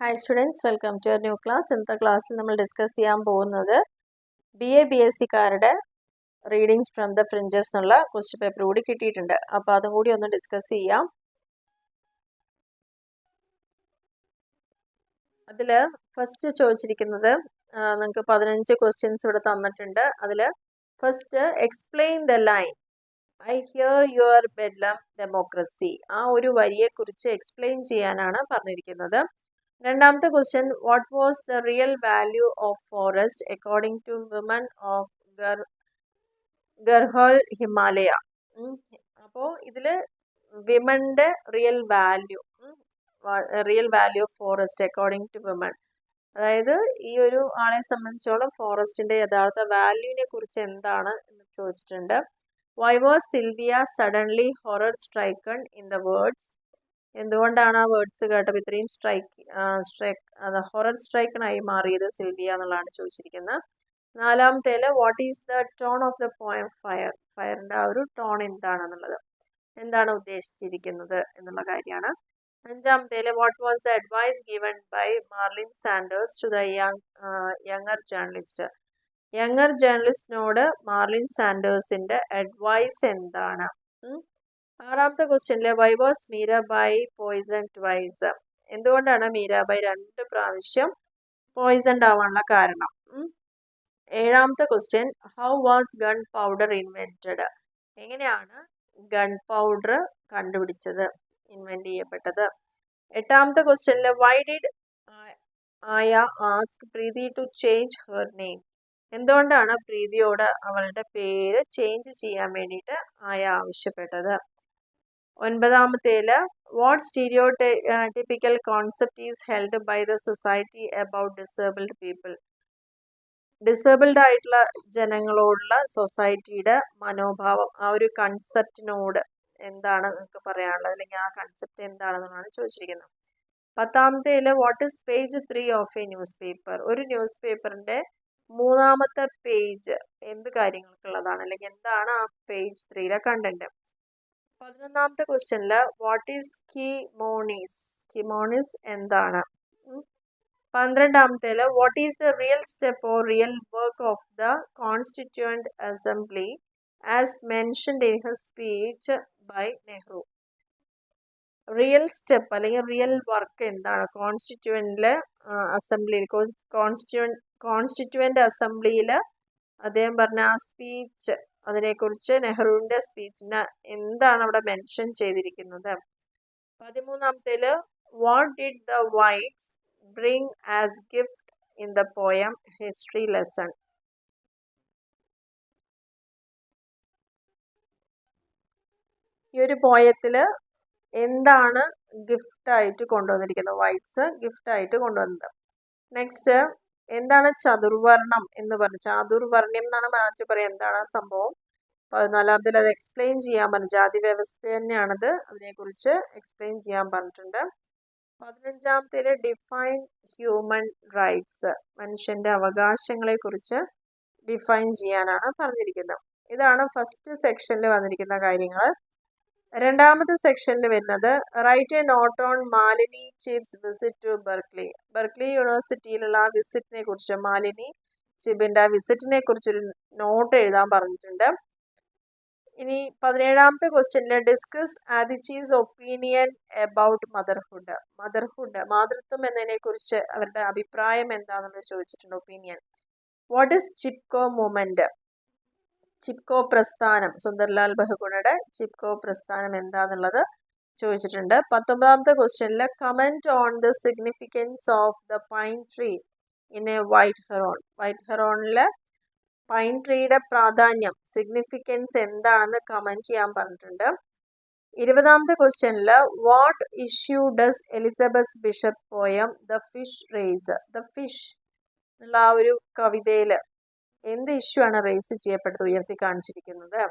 Hi students, welcome to our new class. ഇന്നത്തെ ക്ലാസ്സിൽ നമ്മൾ ഡിസ്കസ് ചെയ്യാൻ പോകുന്നത് BA-BSc-കാരുടെ റീഡിങ്സ് ഫ്രം ദ ഫ്രിഞ്ചസ് എന്നുള്ള ക്വസ്റ്റ്യൻ പേപ്പർ കൂടി കിട്ടിയിട്ടുണ്ട്. അപ്പോൾ അതും കൂടി ഒന്ന് ഡിസ്കസ് ചെയ്യാം. അതിൽ ഫസ്റ്റ് ചോദിച്ചിരിക്കുന്നത് നിങ്ങൾക്ക് 15 ക്വസ്റ്റ്യൻസ് ഇവിടെ തന്നിട്ടുണ്ട്. അതിൽ first explain the line I hear your bedlam democracy. ആ ഒരു വരിയെക്കുറിച്ച് എക്സ്പ്ലെയിൻ ചെയ്യാനാണ് പറഞ്ഞിരിക്കുന്നത്. രണ്ടാമത്തെ question what was the real value of forest according to women of Garhwal Himalaya. അപ്പോൾ ഇതിൽ വിമന്റെ real value of forest according to women, അതായത് ഈ ഒരു ആളെ സംബന്ധിച്ചോളം ഫോറസ്റ്റിന്റെ യഥാർത്ഥ വാല്യൂവിനെ കുറിച്ച് എന്താണ് എന്ന് ചോദിച്ചിട്ടുണ്ട്. Why was Sylvia suddenly horror stricken in the words. എന്തുകൊണ്ടാണ് ആ വേർഡ്സ് കേട്ടപ്പോൾ ഇത്രയും ഹൊറർ സ്ട്രൈക്കണായി മാറിയത് സിൽവിയ എന്നുള്ളതാണ് ചോദിച്ചിരിക്കുന്നത്. നാലാമത്തേൽ what is the tone of the poem fire. ഫയറിൻ്റെ ആ ഒരു ടോൺ എന്താണെന്നുള്ളത്, എന്താണ് ഉദ്ദേശിച്ചിരിക്കുന്നത് എന്നുള്ള കാര്യമാണ്. അഞ്ചാമത്തേൽ what was the advice given by Marlin Sanders to the younger journalist. Younger ജേർണലിസ്റ്റിനോട് മാർലിൻ സാൻഡേഴ്സിന്റെ അഡ്വൈസ് എന്താണ്. ആറാമത്തെ ക്വസ്റ്റ്യനിലെ why was Mirabai poison twice. എന്തുകൊണ്ടാണ് മീരാബായി 2 പ്രാവശ്യം പോയിസൺഡ് ആവാനുള്ള കാരണം. ഏഴാമത്തെ question how was gunpowder invented. എങ്ങനെയാണ് ഗൺ പൗഡർ കണ്ടുപിടിച്ചത്, ഇൻവെന്റ് ചെയ്യപ്പെട്ടത്. എട്ടാമത്തെ ക്വസ്റ്റ്യനിൽ Y did Aya ask Preeti to change her name. എന്തുകൊണ്ടാണ് പ്രീതിയോട് അവളുടെ പേര് ചേഞ്ച് ചെയ്യാൻ വേണ്ടിയിട്ട് ആയ ആവശ്യപ്പെട്ടത്. ഒൻപതാമത്തേല് what stereotypical concept is held by the society about disabled people. Disabled ആയിട്ടുള്ള ജനങ്ങളോടുള്ള സൊസൈറ്റിയുടെ മനോഭാവം, ആ ഒരു കൺസെപ്റ്റിനോട് എന്താണ് നിങ്ങൾക്ക് പറയാനുള്ളത്, അല്ലെങ്കിൽ ആ കൺസെപ്റ്റ് എന്താണെന്നാണ് ചോദിച്ചിരിക്കുന്നത്. പത്താമത്തേല് what is page 3 of a newspaper. ഒരു ന്യൂസ് പേപ്പറിന്റെ 3-ാമത്തെ പേജ് എന്ത് കാര്യങ്ങൾക്കുള്ളതാണ്, അല്ലെങ്കിൽ എന്താണ് ആ പേജ് 3-ലെ കണ്ടന്റ്. 11-ാമത്തെ ക്വസ്റ്റ്യനില് വാട്ട് ഈസ് കിമോണിസ്. കിമോണിസ് എന്താണ്. 12-ാമത്തേല് what is the real step or real work of the constituent assembly as mentioned in his speech by Nehru. Real step അല്ലെങ്കിൽ റിയൽ വർക്ക് എന്താണ് കോൺസ്റ്റിറ്റ്യൂവന്റിലെ അസംബ്ലിയിൽ, കോൺസ്റ്റിറ്റ്യൂവന്റ് അസംബ്ലിയിൽ അദ്ദേഹം പറഞ്ഞ ആ സ്പീച്ച്, അതിനെക്കുറിച്ച് നെഹ്റുവിന്റെ സ്പീച്ചിന് എന്താണ് അവിടെ മെൻഷൻ ചെയ്തിരിക്കുന്നത്. 13-ാമത്തേല് what did the whites bring as gift in the poem history lesson. ഈ ഒരു പോയത്തില് എന്താണ് ഗിഫ്റ്റായിട്ട് കൊണ്ടുവന്നിരിക്കുന്നത്, വൈറ്റ്സ് ഗിഫ്റ്റായിട്ട് കൊണ്ടുവന്നത്. നെക്സ്റ്റ് എന്താണ് ചതുർവർണം എന്ന് പറഞ്ഞു. ചാതുർവർണ്ണ്യം എന്നാണ് മലയാളത്തിൽ പറയുക. എന്താണ് ആ സംഭവം. 14-ാമത്തിൽ അത് എക്സ്പ്ലെയിൻ ചെയ്യാൻ പറഞ്ഞു. ജാതി വ്യവസ്ഥ തന്നെയാണത്, അതിനെക്കുറിച്ച് എക്സ്പ്ലെയിൻ ചെയ്യാൻ പറഞ്ഞിട്ടുണ്ട്. 15-ാമത്തേല് ഡിഫൈൻ ഹ്യൂമൻ റൈറ്റ്സ്, മനുഷ്യന്റെ അവകാശങ്ങളെ കുറിച്ച് ഡിഫൈൻ ചെയ്യാനാണ് പറഞ്ഞിരിക്കുന്നത്. ഇതാണ് ഫസ്റ്റ് സെക്ഷനിൽ വന്നിരിക്കുന്ന കാര്യങ്ങൾ. രണ്ടാമത്തെ സെക്ഷനിൽ വരുന്നത് write a note on Malini Chib's visit to Berkeley. Berkeley യൂണിവേഴ്സിറ്റിയിലുള്ള ആ വിസിറ്റിനെ കുറിച്ച്, മാലിനി ചിബിന്റെ ആ വിസിറ്റിനെ കുറിച്ചൊരു നോട്ട് എഴുതാൻ പറഞ്ഞിട്ടുണ്ട്. ഇനി 17-ാമത്തെ ക്വസ്റ്റ്യനിൽ discuss Adichie's opinion about motherhood. മാതൃത്വം എന്നതിനെ കുറിച്ച് അവരുടെ അഭിപ്രായം എന്താണെന്ന് ചോദിച്ചിട്ടുണ്ട്. Opinion. What is Chipko movement. Chipko പ്രസ്ഥാനം, സുന്ദർലാൽ ബഹുഗുണയുടെ ചിപ്കോ പ്രസ്ഥാനം എന്താന്നുള്ളത് ചോദിച്ചിട്ടുണ്ട്. 19-ാമത്തെ ക്വസ്റ്റ്യനിൽ comment on the significance of the pine tree in a white heron. White ഹെറോണിലെ പൈൻ ട്രീയുടെ പ്രാധാന്യം, സിഗ്നിഫിക്കൻസ് എന്താണെന്ന് കമന്റ് ചെയ്യാൻ പറഞ്ഞിട്ടുണ്ട്. 20-ാമത്തെ ക്വസ്റ്റ്യനിൽ what issue does Elizabeth Bishop poem the fish raise. The fish എന്നുള്ള ആ ഒരു കവിതയില് എന്ത് ഇഷ്യൂ ആണ് റേസ് ചെയ്യപ്പെട്ടത്, ഉയർത്തി കാണിച്ചിരിക്കുന്നത്.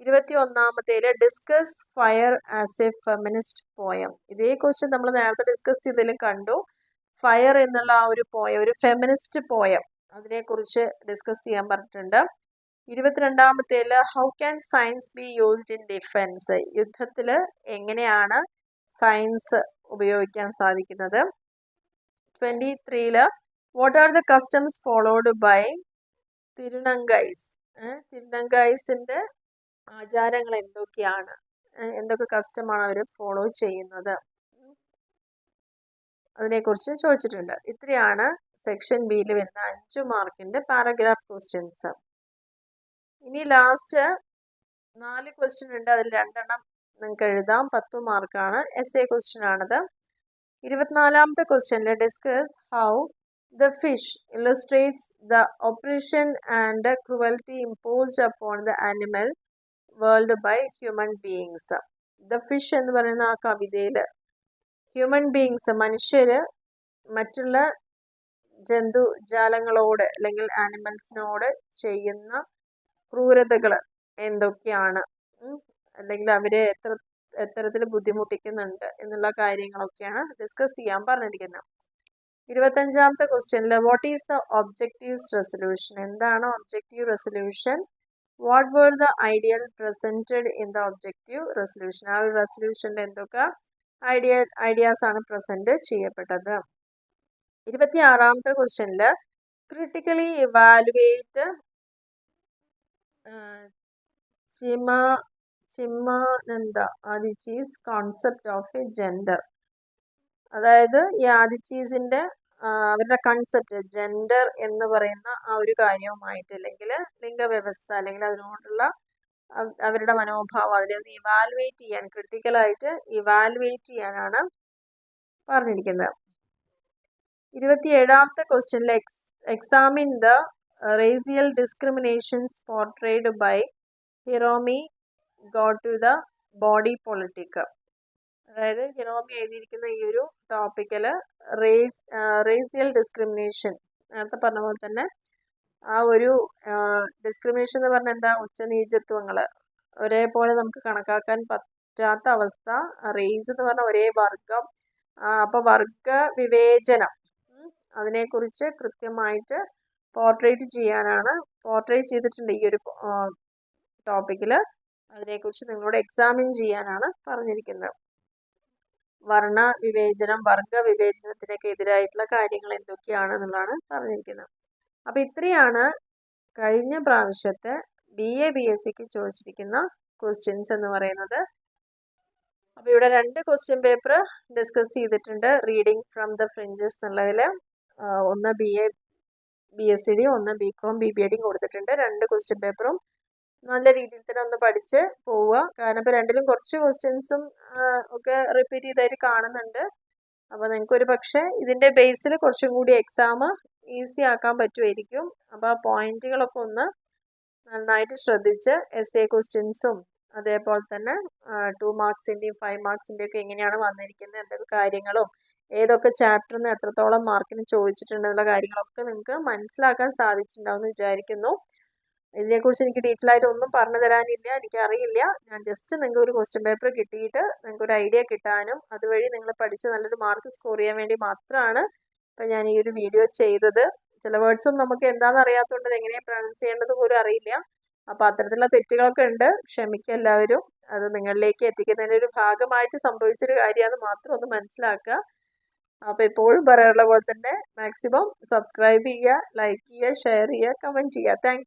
21-ാമത്തേല് discuss fire as a feminist poem. ഇതേ ക്വസ്റ്റ്യൻ നമ്മൾ നേരത്തെ ഡിസ്കസ് ചെയ്തതിലും കണ്ടു. ഫയർ എന്നുള്ള ആ ഒരു പോയം ഒരു ഫെമിനിസ്റ്റ് പോയം, അതിനെക്കുറിച്ച് ഡിസ്കസ് ചെയ്യാൻ പറഞ്ഞിട്ടുണ്ട്. 22-ാമത്തേല് how can science be used in defence. യുദ്ധത്തിൽ എങ്ങനെയാണ് സയൻസ് ഉപയോഗിക്കാൻ സാധിക്കുന്നത്. 23 what are the customs followed by Thirunangais? തിരുനങ്കൈസിൻ്റെ ആചാരങ്ങൾ എന്തൊക്കെയാണ്? എന്തൊക്കെ കസ്റ്റമാണ് അവർ ഫോളോ ചെയ്യുന്നത്? അതിനെക്കുറിച്ച് ചോദിച്ചിട്ടുണ്ട്. ഇത്രയാണ് സെക്ഷൻ ബിയിൽ വരുന്ന 5 മാർക്കിൻ്റെ പാരഗ്രാഫ് ക്വസ്റ്റ്യൻസ്. ഇനി ലാസ്റ്റ് 4 ക്വസ്റ്റ്യൻ ഉണ്ട്. അതിൽ 2 എണ്ണം നിങ്ങൾക്ക് എഴുതാം. 10 മാർക്കാണ്. എസ്എ ക്വസ്റ്റ്യൻ ആണത്. 24ാമത്തെ ക്വസ്റ്റ്യനിൽ discuss how the fish illustrates the oppression and cruelty imposed upon the animal world by human beings. The fish എന്ന് പറയുന്ന ആ കവിതയിൽ ഹ്യൂമൻ ബീയിങ്സ്, മനുഷ്യർ മറ്റുള്ള ജന്തുജാലങ്ങളോട് അല്ലെങ്കിൽ ആനിമൽസിനോട് ചെയ്യുന്ന ക്രൂരതകൾ എന്തൊക്കെയാണ്, അല്ലെങ്കിൽ അവരെ എത്തരത്തിൽ ബുദ്ധിമുട്ടിക്കുന്നുണ്ട് എന്നുള്ള കാര്യങ്ങളൊക്കെയാണ് ഡിസ്കസ് ചെയ്യാൻ പറഞ്ഞിരിക്കുന്നത്. 25ാമത്തെ ക്വസ്റ്റ്യനിൽ what is the objectives resolution? എന്താണ് objective resolution? What were the ideal presented in the objective resolution? ആ ഒരു റെസൊല്യൂഷനിൽ എന്തൊക്കെ ഐഡിയാസ് ആണ് പ്രസൻറ്റ് ചെയ്യപ്പെട്ടത്? 26ാമത്തെ ക്വസ്റ്റ്യനിൽ critically evaluate Chimamanda Adichie's concept of a gender. അതായത് ഈ ആദിച്ചീസിൻ്റെ അവരുടെ കൺസെപ്റ്റ് ജെൻഡർ എന്ന് പറയുന്ന ആ ഒരു കാര്യവുമായിട്ട്, അല്ലെങ്കിൽ ലിംഗവ്യവസ്ഥ, അല്ലെങ്കിൽ അതിനോടുള്ള അവരുടെ മനോഭാവം, അതിനെ ഇവാലുവേറ്റ് ചെയ്യാൻ, ക്രിട്ടിക്കലായിട്ട് ഇവാലുവേറ്റ് ചെയ്യാനാണ് പറഞ്ഞിരിക്കുന്നത്. 27ാമത്തെ ക്വസ്റ്റ്യനിൽ examine the racial discriminations portrayed by Hiromi Goto the body politic. അതായത് ഹിറോമി എഴുതിയിരിക്കുന്ന ഈ ഒരു ടോപ്പിക്കിൽ റേസിയൽ ഡിസ്ക്രിമിനേഷൻ, നേരത്തെ പറഞ്ഞ പോലെ തന്നെ ആ ഒരു ഡിസ്ക്രിമിനേഷൻ എന്ന് പറഞ്ഞാൽ എന്താ? ഉച്ചനീചത്വങ്ങൾ ഒരേപോലെ നമുക്ക് കണക്കാക്കാൻ പറ്റാത്ത അവസ്ഥ. റേസ് എന്ന് പറഞ്ഞാൽ ഒരേ വർഗം. അപ്പോൾ വർഗ വിവേചനം, അതിനെക്കുറിച്ച് കൃത്യമായിട്ട് പോർട്രേറ്റ് ചെയ്തിട്ടുണ്ട് ഈ ഒരു ടോപ്പിക്കിൽ. അതിനെക്കുറിച്ച് നിങ്ങളോട് എക്സാമിൻ ചെയ്യാനാണ് പറഞ്ഞിരിക്കുന്നത്. വർണ്ണ വിവേചനം, വർഗ വിവേചനത്തിനൊക്കെ എതിരായിട്ടുള്ള കാര്യങ്ങൾ എന്തൊക്കെയാണെന്നുള്ളതാണ് പറഞ്ഞിരിക്കുന്നത്. അപ്പോൾ ഇത്രയാണ് കഴിഞ്ഞ പ്രാവശ്യത്തെ BA BScക്ക് ചോദിച്ചിരിക്കുന്ന ക്വസ്റ്റ്യൻസ് എന്ന് പറയുന്നത്. അപ്പോൾ ഇവിടെ 2 ക്വസ്റ്റ്യൻ പേപ്പർ ഡിസ്കസ് ചെയ്തിട്ടുണ്ട്. റീഡിങ് ഫ്രം ദ ഫ്രിഞ്ചസ് എന്നുള്ളതിൽ ഒന്ന് BA BSc ഒന്ന് BCom BBAD കൊടുത്തിട്ടുണ്ട്. 2 ക്വസ്റ്റ്യൻ പേപ്പറും നല്ല രീതിയിൽ തന്നെ ഒന്ന് പഠിച്ച് പോവുക. കാരണം ഇപ്പോൾ രണ്ടിലും കുറച്ച് ക്വസ്റ്റ്യൻസും ഒക്കെ റിപ്പീറ്റ് ചെയ്തായിട്ട് കാണുന്നുണ്ട്. അപ്പോൾ നിങ്ങൾക്കൊരു പക്ഷേ ഇതിൻ്റെ ബേസിൽ കുറച്ചും കൂടി എക്സാം ഈസി ആക്കാൻ പറ്റുമായിരിക്കും. അപ്പോൾ ആ പോയിന്റുകളൊക്കെ ഒന്ന് നന്നായിട്ട് ശ്രദ്ധിച്ച് എസ്എ ക്വസ്റ്റ്യൻസും അതേപോലെ തന്നെ 2 മാർക്സിൻ്റെയും 5 മാർക്സിൻ്റെയും ഒക്കെ എങ്ങനെയാണ് വന്നിരിക്കുന്നത്, എന്തൊക്കെ കാര്യങ്ങളും ഏതൊക്കെ ചാപ്റ്ററിൽ നിന്ന് എത്രത്തോളം മാർക്കിന് ചോദിച്ചിട്ടുണ്ടെന്നുള്ള കാര്യങ്ങളൊക്കെ നിങ്ങൾക്ക് മനസ്സിലാക്കാൻ സാധിച്ചിട്ടുണ്ടാവും എന്ന് വിചാരിക്കുന്നു. ഇതിനെക്കുറിച്ച് എനിക്ക് ഡീറ്റെയിൽ ആയിട്ട് ഒന്നും പറഞ്ഞു തരാനില്ല, എനിക്കറിയില്ല. ഞാൻ ജസ്റ്റ് നിങ്ങൾക്ക് ഒരു ക്വസ്റ്റ്യൻ പേപ്പർ കിട്ടിയിട്ട് നിങ്ങൾക്ക് ഒരു ഐഡിയ കിട്ടാനും അതുവഴി നിങ്ങൾ പഠിച്ച് നല്ലൊരു മാർക്ക് സ്കോർ ചെയ്യാൻ വേണ്ടി മാത്രമാണ് ഇപ്പം ഞാൻ ഈ ഒരു വീഡിയോ ചെയ്തത്. ചില വേർഡ്സും നമുക്ക് എന്താണെന്ന് അറിയാത്തതുകൊണ്ട് എങ്ങനെയാണ് പ്രൊനൗൺസ് ചെയ്യേണ്ടത് പോലും അറിയില്ല. അപ്പോൾ അത്തരത്തിലുള്ള തെറ്റുകളൊക്കെ ഉണ്ട്, ക്ഷമിക്കുക എല്ലാവരും. അത് നിങ്ങളിലേക്ക് എത്തിക്കുന്നതിൻ്റെ ഒരു ഭാഗമായിട്ട് സംഭവിച്ചൊരു കാര്യമാണെന്ന് മാത്രം ഒന്ന് മനസ്സിലാക്കുക. അപ്പോൾ എപ്പോഴും പറയാറുള്ള പോലെ തന്നെ മാക്സിമം സബ്സ്ക്രൈബ് ചെയ്യുക, ലൈക്ക് ചെയ്യുക, ഷെയർ ചെയ്യുക, കമൻറ്റ് ചെയ്യുക. താങ്ക്